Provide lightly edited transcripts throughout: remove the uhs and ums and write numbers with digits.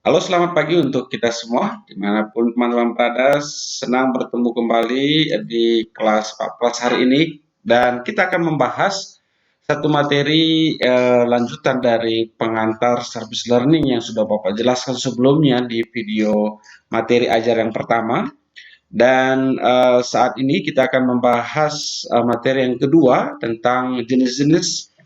Halo, selamat pagi untuk kita semua, dimanapun teman-teman berada. Senang bertemu kembali di kelas 14 hari ini, dan kita akan membahas satu materi lanjutan dari pengantar service learning yang sudah Bapak jelaskan sebelumnya di video materi ajar yang pertama. Dan saat ini kita akan membahas materi yang kedua tentang jenis-jenis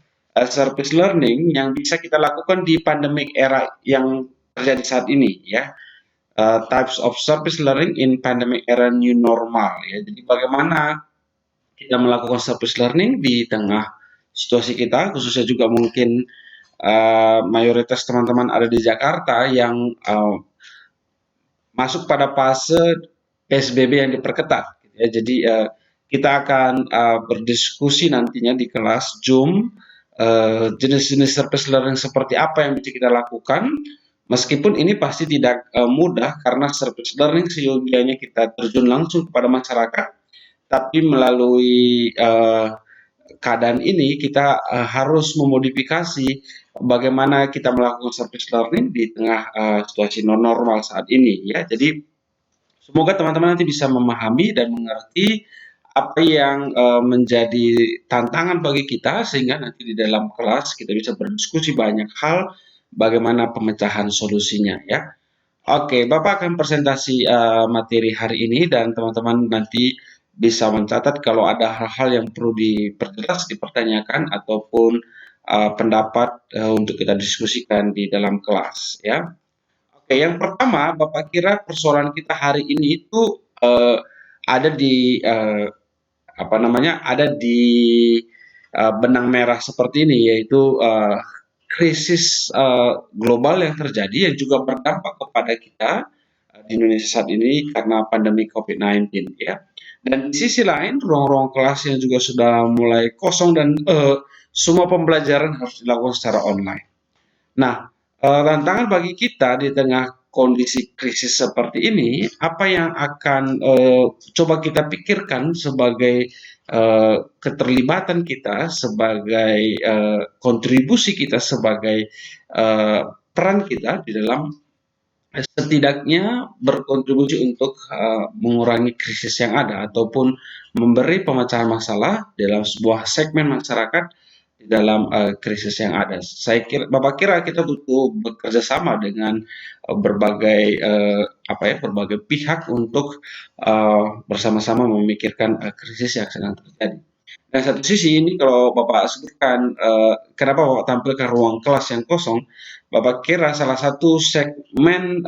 service learning yang bisa kita lakukan di pandemic era yang terjadi saat ini, ya. Types of service learning in pandemic era new normal, ya. Jadi bagaimana kita melakukan service learning di tengah situasi kita, khususnya juga mungkin mayoritas teman-teman ada di Jakarta yang masuk pada fase PSBB yang diperketat, gitu ya. Jadi kita akan berdiskusi nantinya di kelas Zoom jenis-jenis service learning seperti apa yang bisa kita lakukan. Meskipun ini pasti tidak mudah karena service learning seyogianya kita terjun langsung kepada masyarakat, tapi melalui keadaan ini kita harus memodifikasi bagaimana kita melakukan service learning di tengah situasi non normal saat ini, ya. Jadi semoga teman-teman nanti bisa memahami dan mengerti apa yang menjadi tantangan bagi kita, sehingga nanti di dalam kelas kita bisa berdiskusi banyak hal bagaimana pemecahan solusinya, ya. Oke, Bapak akan presentasi materi hari ini, dan teman-teman nanti bisa mencatat kalau ada hal-hal yang perlu diperjelas, dipertanyakan, ataupun pendapat untuk kita diskusikan di dalam kelas, ya. Oke, yang pertama, Bapak kira persoalan kita hari ini itu ada di apa namanya? Ada di benang merah seperti ini, yaitu krisis global yang terjadi yang juga berdampak kepada kita di Indonesia saat ini karena pandemi COVID-19, ya. Dan di sisi lain, ruang-ruang kelas yang juga sudah mulai kosong dan semua pembelajaran harus dilakukan secara online. Nah, tantangan bagi kita di tengah kondisi krisis seperti ini, apa yang akan coba kita pikirkan sebagai keterlibatan kita, sebagai kontribusi kita, sebagai peran kita di dalam setidaknya berkontribusi untuk mengurangi krisis yang ada ataupun memberi pemecahan masalah dalam sebuah segmen masyarakat di dalam krisis yang ada. Bapak kira kita butuh bekerja sama dengan berbagai berbagai pihak untuk bersama-sama memikirkan krisis yang sedang terjadi. Dan satu sisi ini kalau Bapak sebutkan kenapa Bapak tampilkan ruang kelas yang kosong, Bapak kira salah satu segmen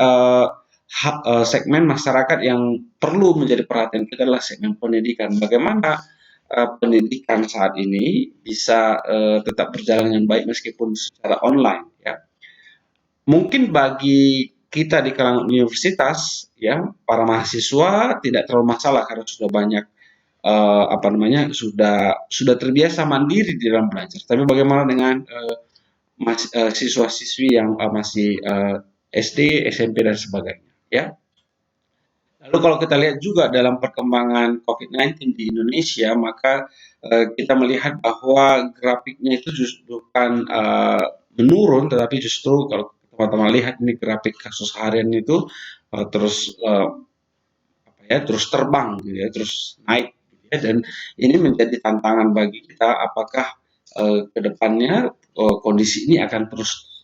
segmen masyarakat yang perlu menjadi perhatian kita adalah segmen pendidikan. Bagaimana pendidikan saat ini bisa tetap berjalan dengan baik meskipun secara online, ya. Mungkin bagi kita di kalangan universitas, ya, para mahasiswa tidak terlalu masalah karena sudah banyak sudah terbiasa mandiri di dalam belajar. Tapi bagaimana dengan siswa-siswi yang masih SD, SMP dan sebagainya, ya. Lalu kalau kita lihat juga dalam perkembangan COVID-19 di Indonesia, maka kita melihat bahwa grafiknya itu justru bukan menurun, tetapi justru kalau teman-teman lihat ini grafik kasus harian itu terus terus terbang, gitu ya, terus naik, gitu ya. Dan ini menjadi tantangan bagi kita apakah ke depannya kondisi ini akan terus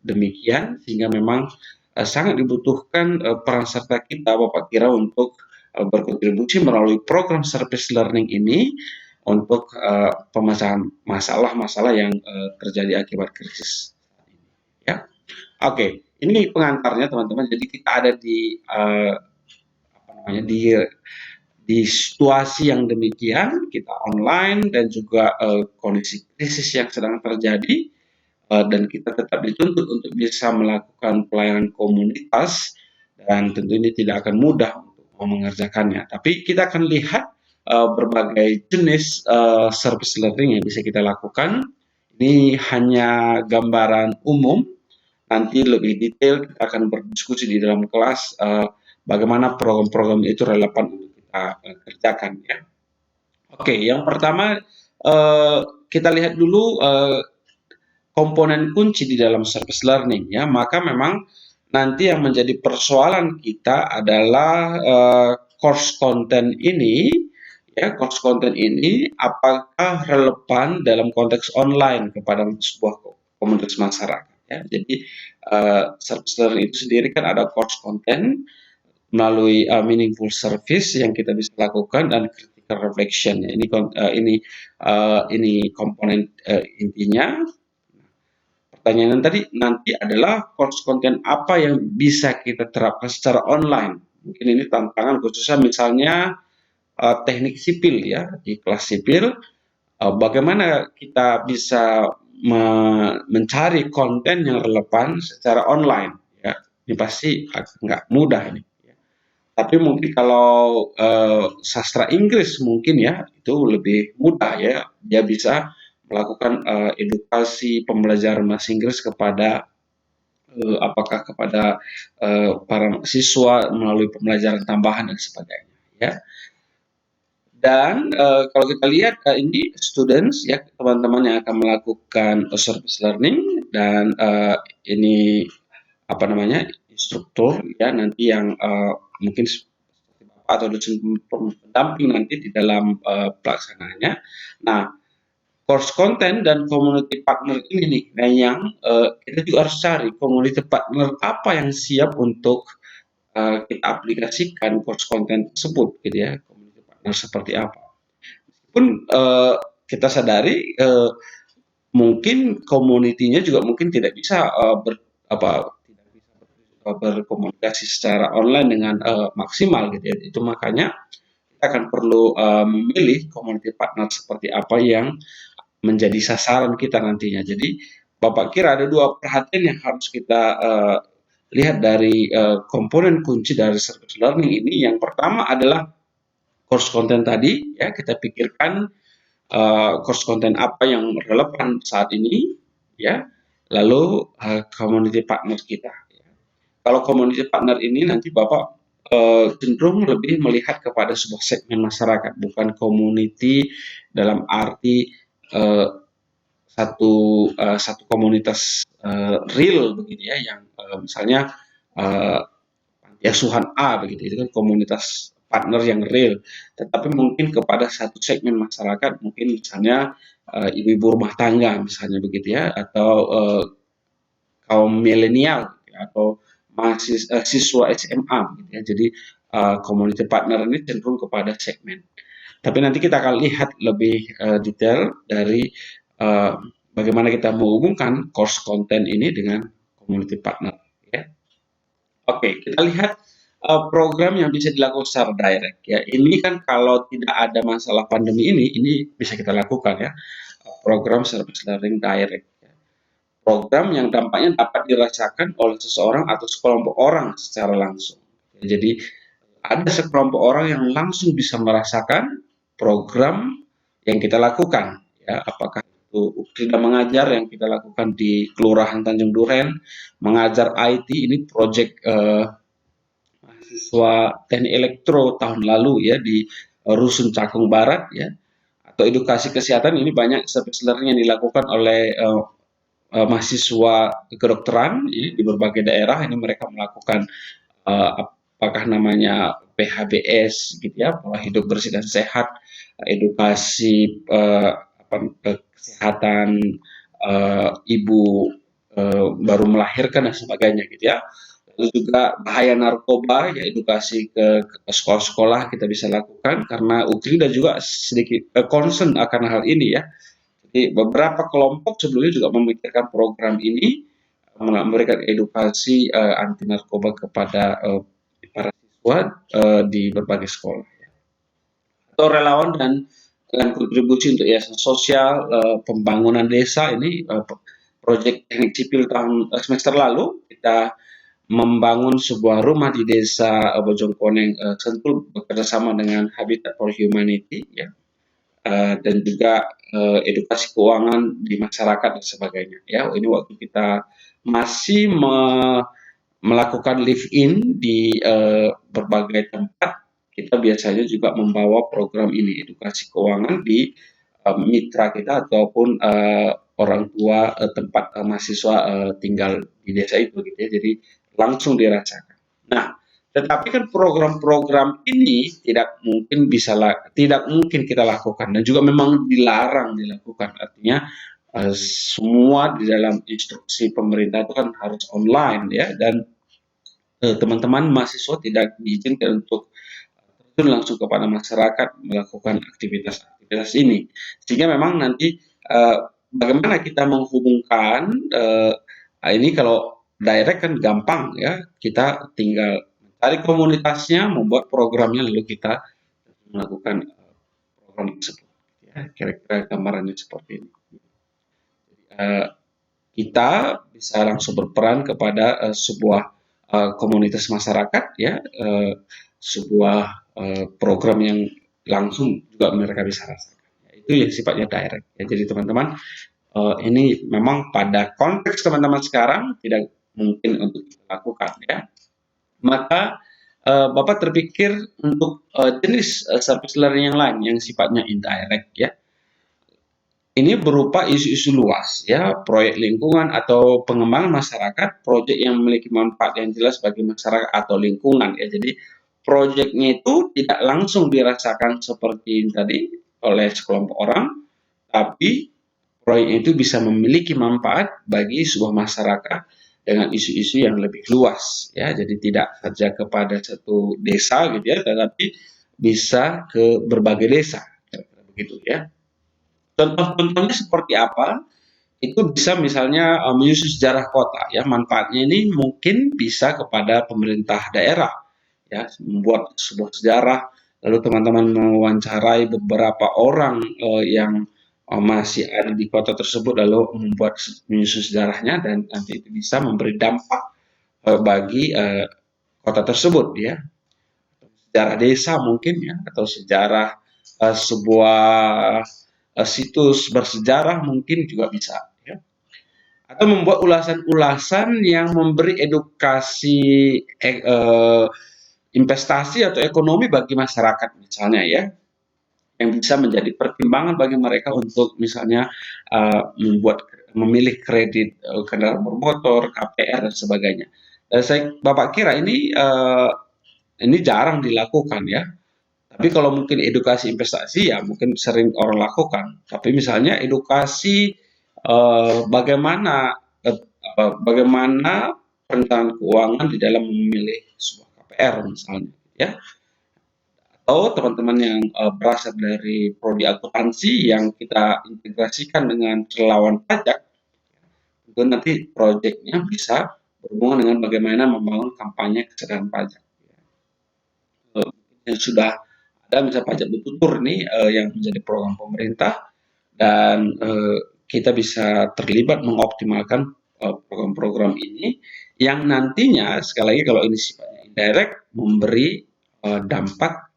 demikian, sehingga memang sangat dibutuhkan peran serta kita, Bapak kira, untuk berkontribusi melalui program service learning ini untuk pemecahan masalah-masalah yang terjadi akibat krisis, ya. Oke, ini pengantarnya teman-teman. Jadi kita ada di apa namanya, di situasi yang demikian, kita online dan juga kondisi krisis yang sedang terjadi, dan kita tetap dituntut untuk bisa melakukan pelayanan komunitas, dan tentu ini tidak akan mudah untuk mengerjakannya. Tapi kita akan lihat berbagai jenis service learning yang bisa kita lakukan. Ini hanya gambaran umum. Nanti lebih detail kita akan berdiskusi di dalam kelas bagaimana program-program itu relevan untuk kita kerjakan, ya. Oke, yang pertama kita lihat dulu komponen kunci di dalam service learning, ya. Maka memang nanti yang menjadi persoalan kita adalah course content ini, ya, course content ini apakah relevan dalam konteks online kepada sebuah komunitas masyarakat. Ya. Jadi service learning itu sendiri kan ada course content melalui meaningful service yang kita bisa lakukan dan critical reflection. Ya. Ini komponen intinya. Pertanyaan tadi nanti adalah course content apa yang bisa kita terapkan secara online. Mungkin ini tantangan khususnya misalnya teknik sipil ya, di kelas sipil, bagaimana kita bisa mencari konten yang relevan secara online ya. Ini pasti nggak mudah ini. Tapi mungkin kalau sastra Inggris mungkin ya itu lebih mudah ya. Dia bisa melakukan edukasi pembelajaran bahasa Inggris kepada apakah kepada para siswa melalui pembelajaran tambahan dan sebagainya ya. Dan kalau kita lihat ini students ya teman-teman yang akan melakukan service learning dan ini apa namanya instruktur ya nanti yang mungkin atau dosen pendamping nanti di dalam pelaksanaannya. Nah, course content dan community partner ini nih, nah yang kita juga harus cari community partner apa yang siap untuk kita aplikasikan course content tersebut, gitu ya. Community partner seperti apa. Pun kita sadari mungkin community-nya juga mungkin tidak bisa tidak bisa berkomunikasi secara online dengan maksimal, gitu ya. Itu makanya kita akan perlu memilih community partner seperti apa yang menjadi sasaran kita nantinya. Jadi Bapak kira ada dua perhatian yang harus kita lihat dari komponen kunci dari service learning ini. Yang pertama adalah course content tadi, ya kita pikirkan course content apa yang relevan saat ini, ya. Lalu community partner kita. Ya. Kalau community partner ini nanti Bapak cenderung lebih melihat kepada sebuah segmen masyarakat, bukan community dalam arti satu komunitas real begitu ya, yang misalnya panti asuhan A begitu, itu kan komunitas partner yang real, tetapi mungkin kepada satu segmen masyarakat, mungkin misalnya ibu-ibu rumah tangga misalnya begitu ya, atau kaum milenial gitu ya, atau siswa SMA gitu ya. Jadi community partner ini cenderung kepada segmen. Tapi nanti kita akan lihat lebih detail dari uh, bagaimana kita menghubungkan course content ini dengan community partner. Ya. Oke, kita lihat program yang bisa dilakukan secara direct. Ya, ini kan kalau tidak ada masalah pandemi ini bisa kita lakukan ya. Program service learning direct. Ya. Program yang dampaknya dapat dirasakan oleh seseorang atau sekelompok orang secara langsung. Ya, jadi ada sekelompok orang yang langsung bisa merasakan program yang kita lakukan, ya apakah itu tidak mengajar yang kita lakukan di Kelurahan Tanjung Duren, mengajar IT ini proyek mahasiswa teknik elektro tahun lalu ya di Rusun Cakung Barat ya, atau edukasi kesehatan ini banyak service learning yang dilakukan oleh mahasiswa kedokteran ya, di berbagai daerah. Ini mereka melakukan apakah namanya PHBS gitu ya, pola hidup bersih dan sehat, edukasi kesehatan ibu baru melahirkan dan sebagainya gitu ya. Lalu juga bahaya narkoba, ya edukasi ke sekolah-sekolah kita bisa lakukan karena UKRIDA juga sedikit concern akan hal ini ya. Jadi beberapa kelompok sebelumnya juga memikirkan program ini memberikan edukasi anti narkoba kepada para siswa di berbagai sekolah. Atau relawan dan dengan kontribusi untuk yayasan sosial, pembangunan desa ini proyek teknik sipil tahun semester lalu kita membangun sebuah rumah di desa Bojongkoneng Sentul bekerjasama dengan Habitat for Humanity ya. Dan juga edukasi keuangan di masyarakat dan sebagainya ya. Ini waktu kita masih melakukan live in di berbagai tempat, kita biasanya juga membawa program ini edukasi keuangan di mitra kita ataupun orang tua tempat mahasiswa tinggal di desa itu gitu ya. Jadi langsung dirasakan. Nah, tetapi kan program-program ini tidak mungkin kita lakukan dan juga memang dilarang dilakukan. Artinya semua di dalam instruksi pemerintah itu kan harus online ya, dan teman-teman mahasiswa tidak diizinkan untuk terjun langsung kepada masyarakat melakukan aktivitas-aktivitas ini. Sehingga memang nanti bagaimana kita menghubungkan ini, kalau direct kan gampang ya, kita tinggal mencari komunitasnya, membuat programnya, lalu kita melakukan program tersebut. Ya, kira-kira gambarannya seperti ini. Eh, kita bisa langsung berperan kepada sebuah komunitas masyarakat ya, sebuah program yang langsung juga mereka bisa rasakan. Itu yang sifatnya direct ya. Jadi teman-teman, ini memang pada konteks teman-teman sekarang tidak mungkin untuk dilakukan ya. Maka Bapak terpikir untuk jenis service learning yang lain yang sifatnya indirect ya. Ini berupa isu-isu luas ya, proyek lingkungan atau pengembangan masyarakat, proyek yang memiliki manfaat yang jelas bagi masyarakat atau lingkungan ya. Jadi proyeknya itu tidak langsung dirasakan seperti tadi oleh sekelompok orang, tapi proyek itu bisa memiliki manfaat bagi sebuah masyarakat dengan isu-isu yang lebih luas ya. Jadi tidak saja kepada satu desa gitu ya, tetapi bisa ke berbagai desa begitu ya. Contoh-contohnya seperti apa? Itu bisa misalnya menyusui sejarah kota ya, manfaatnya ini mungkin bisa kepada pemerintah daerah ya, membuat sebuah sejarah, lalu teman-teman mewawancarai beberapa orang yang masih ada di kota tersebut, lalu membuat menyusun sejarahnya, dan nanti itu bisa memberi dampak bagi kota tersebut ya. Sejarah desa mungkin ya, atau sejarah sebuah situs bersejarah mungkin juga bisa ya. Atau membuat ulasan-ulasan yang memberi edukasi investasi atau ekonomi bagi masyarakat misalnya ya, yang bisa menjadi pertimbangan bagi mereka untuk misalnya memilih kredit kendaraan bermotor, KPR dan sebagainya. Bapak kira ini jarang dilakukan ya. Tapi kalau mungkin edukasi investasi ya mungkin sering orang lakukan. Tapi misalnya edukasi bagaimana bagaimana perencanaan keuangan di dalam memilih sebuah KPR misalnya ya. Atau teman-teman yang berasal dari prodi akuntansi yang kita integrasikan dengan relawan pajak, itu nanti proyeknya bisa berhubungan dengan bagaimana membangun kampanye kesadaran pajak. Yang sudah ada misalnya pajak bertutur nih yang menjadi program pemerintah, dan kita bisa terlibat mengoptimalkan program-program ini yang nantinya sekali lagi kalau ini sifatnya indirect memberi dampak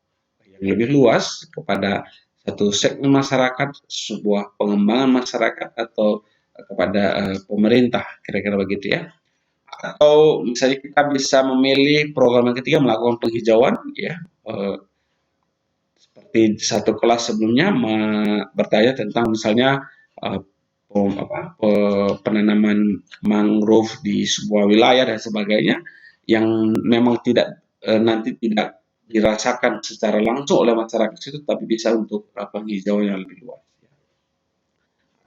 yang lebih luas kepada satu segmen masyarakat, sebuah pengembangan masyarakat, atau kepada pemerintah, kira-kira begitu ya. Atau misalnya kita bisa memilih program yang ketiga, melakukan penghijauan ya. Seperti satu kelas sebelumnya bertanya tentang misalnya penanaman mangrove di sebuah wilayah dan sebagainya, yang memang nanti tidak dirasakan secara langsung oleh masyarakat itu, tapi bisa untuk penghijauan yang lebih luas.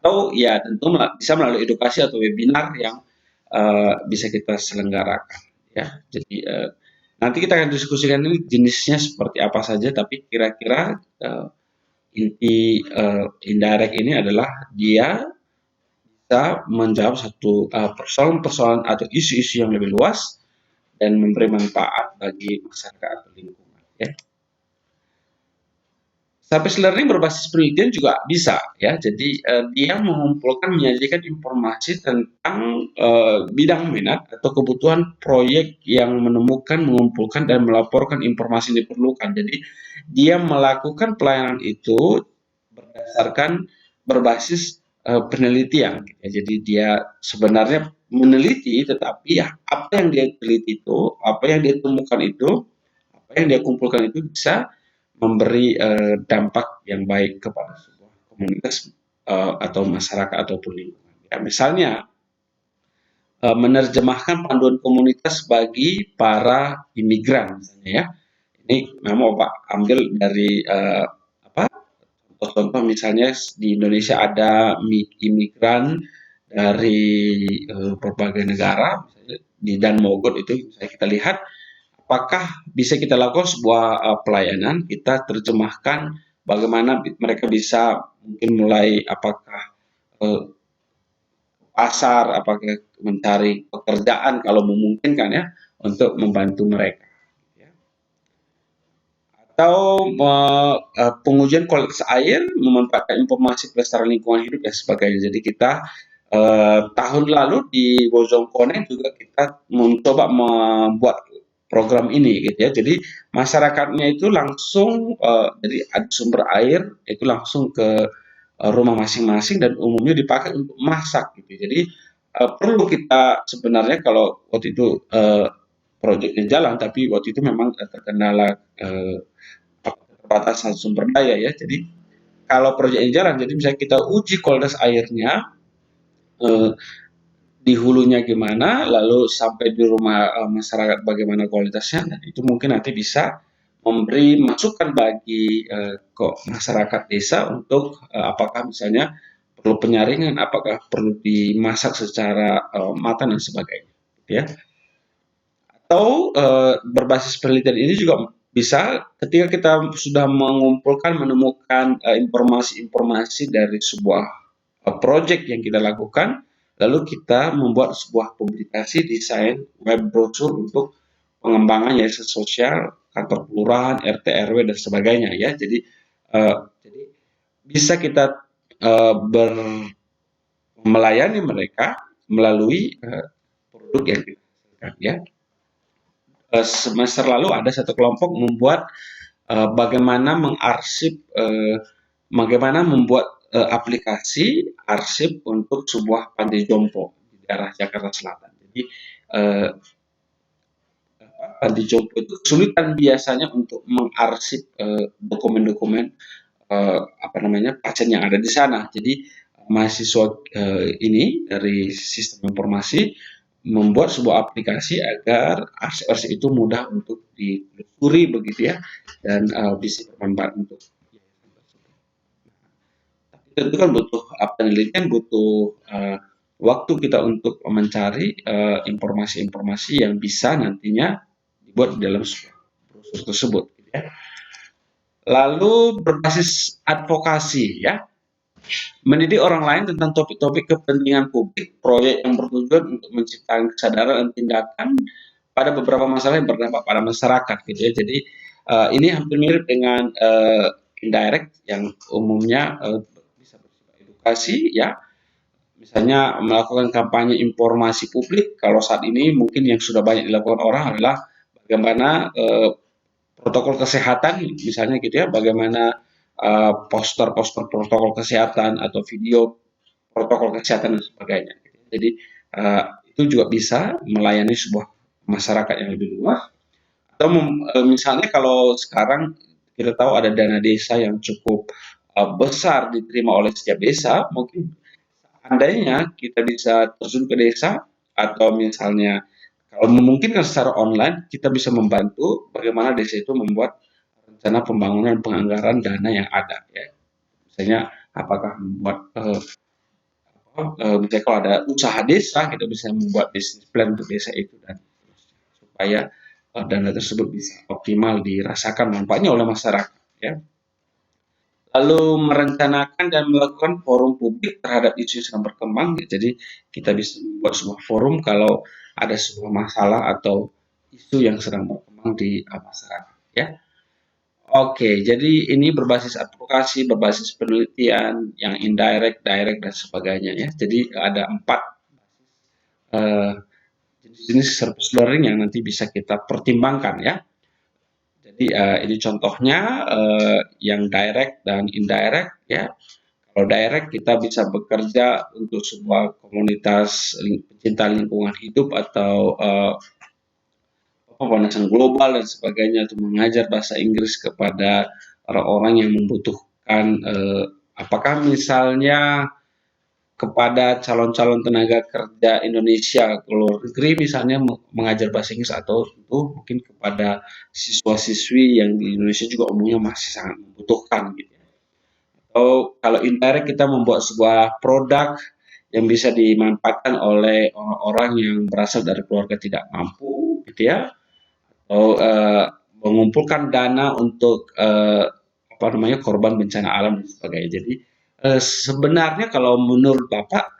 Atau ya tentu bisa melalui edukasi atau webinar yang bisa kita selenggarakan ya. Jadi nanti kita akan diskusikan ini jenisnya seperti apa saja, tapi kira-kira inti indirect ini adalah dia bisa menjawab satu persoalan-persoalan atau isu-isu yang lebih luas dan memberi manfaat bagi masyarakat atau lingkungan ya. Service learning berbasis penelitian juga bisa ya. Jadi dia menyajikan informasi tentang bidang minat atau kebutuhan proyek yang mengumpulkan dan melaporkan informasi yang diperlukan. Jadi dia melakukan pelayanan itu berbasis penelitian. Ya. Jadi dia sebenarnya meneliti, tetapi ya apa yang dia teliti itu, apa yang dia temukan itu, apa yang dia kumpulkan itu bisa memberi dampak yang baik kepada sebuah komunitas atau masyarakat ataupun lingkungan. Ya, misalnya menerjemahkan panduan komunitas bagi para imigran misalnya ya. Ini memang Pak ambil dari apa contoh misalnya di Indonesia ada imigran dari berbagai negara, misalnya di Dan Mogot itu misalnya kita lihat apakah bisa kita lakukan sebuah pelayanan, kita terjemahkan bagaimana mereka bisa mungkin mulai apakah eh, pasar, apakah mencari pekerjaan kalau memungkinkan ya untuk membantu mereka. Ya. Atau pengujian kualitas air, memanfaatkan informasi pelestarian lingkungan hidup dan sebagainya. Jadi kita tahun lalu di Bojong Koneng juga kita mencoba membuat program ini gitu ya. Jadi masyarakatnya itu langsung jadi ada sumber air itu langsung ke rumah masing-masing dan umumnya dipakai untuk masak gitu. Jadi perlu kita sebenarnya kalau waktu itu proyeknya jalan, tapi waktu itu memang terkendala keterbatasan sumber daya ya. Jadi kalau proyeknya jalan, jadi misalnya kita uji kualitas airnya eh, di hulunya gimana, lalu sampai di rumah masyarakat bagaimana kualitasnya, dan itu mungkin nanti bisa memberi masukan bagi kok masyarakat desa untuk apakah misalnya perlu penyaringan, apakah perlu dimasak secara matang dan sebagainya, ya. Atau berbasis penelitian ini juga bisa ketika kita sudah mengumpulkan, menemukan informasi-informasi dari sebuah project yang kita lakukan, lalu kita membuat sebuah publikasi desain web brochure untuk pengembangan yayasan sosial, kantor kelurahan, RT RW dan sebagainya ya. Jadi bisa kita ber melayani mereka melalui produk yang kita hasilkan ya. Semester lalu ada satu kelompok membuat bagaimana mengarsip, bagaimana membuat aplikasi arsip untuk sebuah panti jompo di daerah Jakarta Selatan. Jadi eh, panti jompo itu kesulitan biasanya untuk mengarsip dokumen-dokumen apa namanya pasien yang ada di sana. Jadi mahasiswa ini dari sistem informasi membuat sebuah aplikasi agar arsip-arsip itu mudah untuk ditelusuri begitu ya dan bisa bermanfaat untuk tentu kan butuh penelitian, butuh waktu kita untuk mencari informasi-informasi yang bisa nantinya dibuat di dalam sebuah brosur tersebut. Gitu ya. Lalu berbasis advokasi ya, mendidik orang lain tentang topik-topik kepentingan publik, proyek yang bertujuan untuk menciptakan kesadaran dan tindakan pada beberapa masalah yang berdampak pada masyarakat gitu ya. Jadi ini hampir mirip dengan indirect yang umumnya bisa bersifat edukasi ya. Misalnya melakukan kampanye informasi publik. Kalau saat ini mungkin yang sudah banyak dilakukan orang adalah bagaimana protokol kesehatan, misalnya gitu ya, bagaimana poster-poster protokol kesehatan atau video protokol kesehatan dan sebagainya. Jadi itu juga bisa melayani sebuah masyarakat yang lebih luas. Atau misalnya kalau sekarang kita tahu ada dana desa yang cukup besar diterima oleh setiap desa, mungkin andainya kita bisa terjun ke desa atau misalnya kalau memungkinkan secara online, kita bisa membantu bagaimana desa itu membuat rencana pembangunan penganggaran dana yang ada ya. Misalnya apakah membuat misalnya kalau ada usaha desa, kita bisa membuat bisnis plan untuk desa itu dan supaya dana tersebut bisa optimal dirasakan manfaatnya oleh masyarakat ya. Lalu merencanakan dan melakukan forum publik terhadap isu yang sedang berkembang. Jadi kita bisa membuat sebuah forum kalau ada sebuah masalah atau isu yang sedang berkembang di masyarakat. Ya, oke. Jadi ini berbasis advokasi, berbasis penelitian, yang indirect, direct dan sebagainya. Ya, jadi ada 4 eh, jenis-jenis service learning yang nanti bisa kita pertimbangkan ya. Jadi ini contohnya yang direct dan indirect ya. Kalau direct kita bisa bekerja untuk sebuah komunitas pecinta lingkungan hidup atau pemanasan global dan sebagainya, untuk mengajar bahasa Inggris kepada orang-orang yang membutuhkan apakah misalnya kepada calon-calon tenaga kerja Indonesia ke luar negeri misalnya mengajar bahasa Inggris, atau itu mungkin kepada siswa-siswi yang di Indonesia juga umumnya masih sangat membutuhkan gitu ya. Atau kalau indirect kita membuat sebuah produk yang bisa dimanfaatkan oleh orang-orang yang berasal dari keluarga tidak mampu gitu ya, atau mengumpulkan dana untuk apa namanya korban bencana alam dan sebagainya. Jadi sebenarnya kalau menurut Bapak,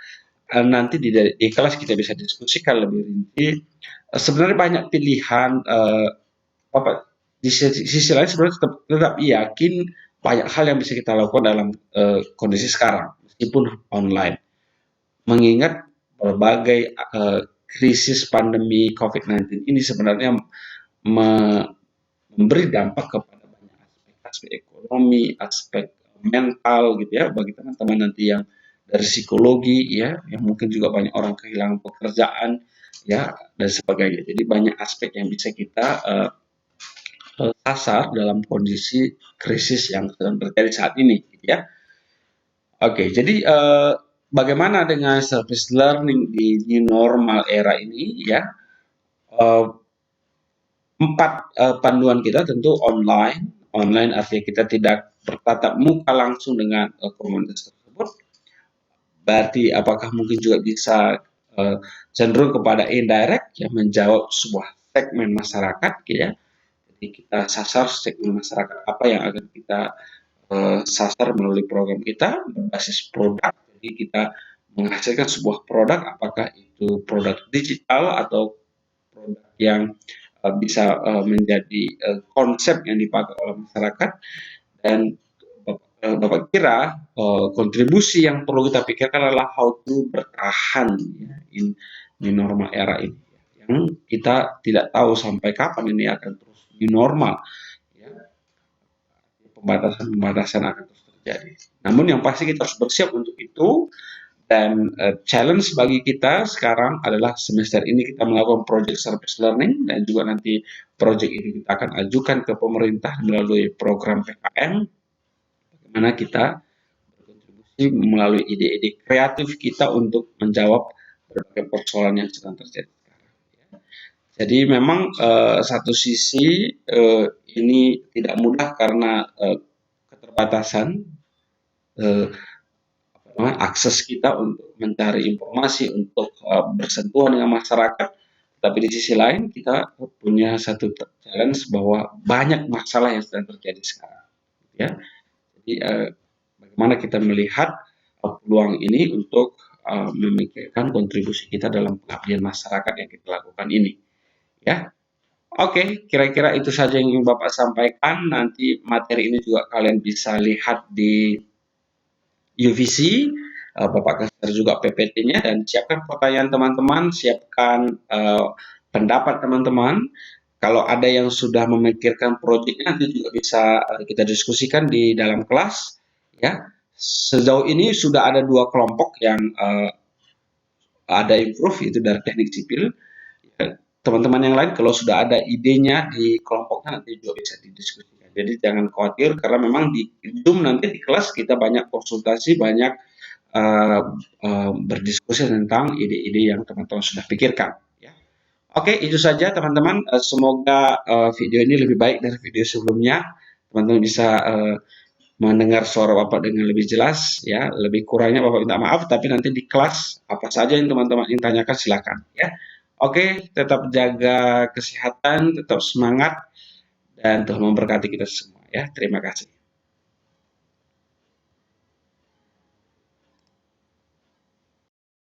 nanti di kelas kita bisa diskusikan lebih rinci. Sebenarnya banyak pilihan, apa di sisi lain sebenarnya tetap yakin banyak hal yang bisa kita lakukan dalam kondisi sekarang meskipun online. Mengingat berbagai krisis pandemi COVID-19 ini sebenarnya memberi dampak kepada banyak aspek ekonomi, aspek mental gitu ya, bagi teman-teman nanti yang dari psikologi ya, yang mungkin juga banyak orang kehilangan pekerjaan ya dan sebagainya. Jadi banyak aspek yang bisa kita sasar dalam kondisi krisis yang sedang terjadi saat ini gitu ya. Oke, jadi bagaimana dengan service learning di new normal era ini ya? Eh, Empat panduan kita tentu online. Online artinya kita tidak bertatap muka langsung dengan komunitas tersebut. Berarti apakah mungkin juga bisa cenderung kepada indirect yang menjawab sebuah segmen masyarakat gitu ya. Jadi kita sasar segmen masyarakat apa yang akan kita sasar melalui program kita berbasis produk. Jadi kita menghasilkan sebuah produk, apakah itu produk digital atau produk yang bisa menjadi konsep yang dipakai oleh masyarakat. Dan Bapak kira kontribusi yang perlu kita pikirkan adalah how to bertahan ya, di normal era ini, yang kita tidak tahu sampai kapan ini akan terus di normal ya, pembatasan-pembatasan akan terus terjadi. Namun yang pasti kita harus bersiap untuk itu. Dan challenge bagi kita sekarang adalah semester ini kita melakukan project service learning, dan juga nanti project ini kita akan ajukan ke pemerintah melalui program PKN, bagaimana kita berkontribusi melalui ide-ide kreatif kita untuk menjawab berbagai persoalan yang sedang terjadi sekarang. Jadi memang satu sisi ini tidak mudah karena keterbatasan akses kita untuk mencari informasi, untuk bersentuhan dengan masyarakat. Tapi di sisi lain kita punya satu challenge bahwa banyak masalah yang sedang terjadi sekarang. Ya, jadi bagaimana kita melihat peluang ini untuk memikirkan kontribusi kita dalam pengabdian masyarakat yang kita lakukan ini. Ya, oke, kira-kira itu saja yang ingin Bapak sampaikan. Nanti materi ini juga kalian bisa lihat di UVC, Bapak kasih juga PPT-nya, dan siapkan pertanyaan teman-teman, siapkan pendapat teman-teman. Kalau ada yang sudah memikirkan proyeknya nanti juga bisa kita diskusikan di dalam kelas. Ya, sejauh ini sudah ada 2 kelompok yang ada improve itu dari teknik sipil. Ya, teman-teman yang lain kalau sudah ada idenya di kelompoknya nanti juga bisa didiskusikan. Jadi jangan khawatir karena memang di Zoom nanti di kelas kita banyak konsultasi, banyak berdiskusi tentang ide-ide yang teman-teman sudah pikirkan. Ya. Oke, itu saja teman-teman. Semoga video ini lebih baik dari video sebelumnya. Teman-teman bisa mendengar suara Bapak dengan lebih jelas. Ya, lebih kurangnya Bapak minta maaf. Tapi nanti di kelas apa saja yang teman-teman ingin tanyakan silakan. Ya, oke. Tetap jaga kesehatan, tetap semangat, dan Tuhan memberkati kita semua. Ya, terima kasih.